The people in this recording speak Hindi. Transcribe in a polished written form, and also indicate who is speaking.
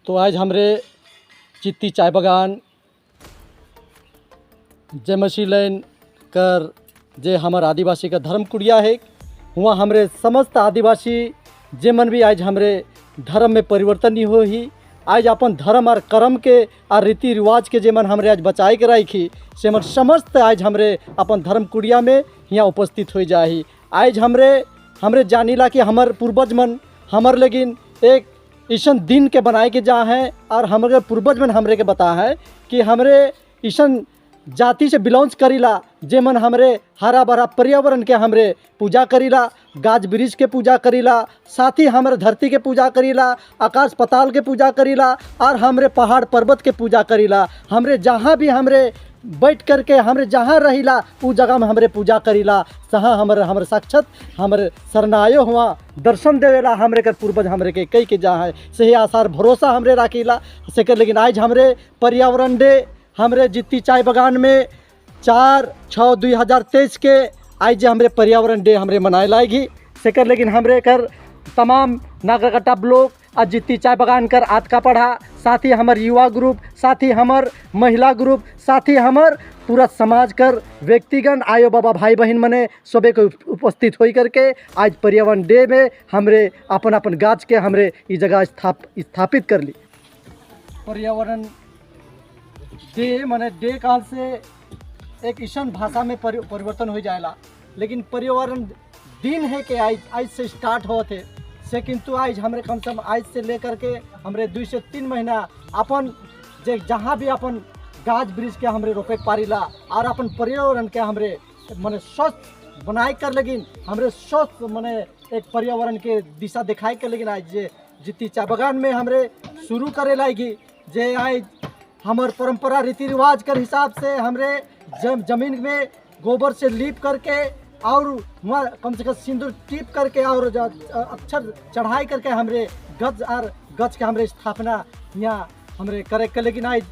Speaker 1: तो आज हमरे चित्ती चाय बागान जयमसी लाइन कर जे हमार आदिवासी का धर्म कुड़िया है, वहाँ हमरे समस्त आदिवासी जे मन भी आज हमरे धर्म में परिवर्तन नहीं हो ही। आज अपन धर्म और कर्म के और रीति रिवाज के जे मन हमरे आज बचाए के रखी से मन समस्त आज हमरे अपन धर्म कुड़िया में यहाँ उपस्थित हो जाही। आज हमरे जानीला कि हमार पूर्वज मन हमर लेकिन एक ईसन दिन के बनाए के जा हैं और हमारे पूर्वज मन हमरे के बता है कि हमरे ईसन जाति से बिलोंग्स करीला, जे मन हमरे हरा भरा पर्यावरण के हमरे पूजा करीला, गाछ वृक्ष के पूजा करीला, साथ ही हमरे धरती के पूजा करीला, आकाश पाताल के पूजा करीला और हमरे पहाड़ पर्वत के पूजा करीला। हमरे जहाँ भी हमरे बैठ करके हमरे जहाँ रहिला उस जगह में हमरे पूजा करीला। सहाँ हमरे साक्षात हमरे शरणायो हुआ दर्शन देवेला हमरे कर पूर्वज हमरे के कई के जहाँ है सही आसार भरोसा हमरे राखीला से कर। लेकिन आज हमरे पर्यावरण डे हमरे चित्ती चाय बागान में 4/6/2023 के आज जे हमरे पर्यावरण डे हमरे मनाए लाएगी से कर। लेकिन हमरे कर तमाम नागरकट्टा ब्लॉक और चित्ती चाय बागान कर आज का पढ़ा, साथ ही हमार युवा ग्रुप, साथ ही हमार महिला ग्रुप, साथ ही हमार पूरा समाज कर व्यक्तिगण आयो बाबा भाई बहन मने सबे को उपस्थित होई करके आज पर्यावरण डे में हमरे अपन गाछ के हमरे इस जगह स्थापित कर ली। पर्यावरण डे माने डे काल से एक ईसन भाषा में परिवर्तन हो जाएला, लेकिन पर्यावरण दिन है कि आज से स्टार्ट होते से, किंतु आज हमरे कम से कम आज से लेकर के हमरे 2 से 3 महीना अपन जे जहाँ भी अपन गाछ वृक्ष के हमरे रोपे पारीला और अपन पर्यावरण के हमरे माने स्वस्थ बनाए कर। लेकिन हमरे स्वस्थ माने एक पर्यावरण के दिशा दिखाई कर। लेकिन आज जे चित्ती चाय बागान में हमरे शुरू करे लाएगी जे आज हमार परंपरा रीति रिवाज के हिसाब से हमरे जमीन में गोबर से लीप करके और वहाँ कम से कम सिंदूर टीप करके और अक्षर चढ़ाई करके हमरे गज के हमरे स्थापना यहाँ हमरे करे। लेकिन आज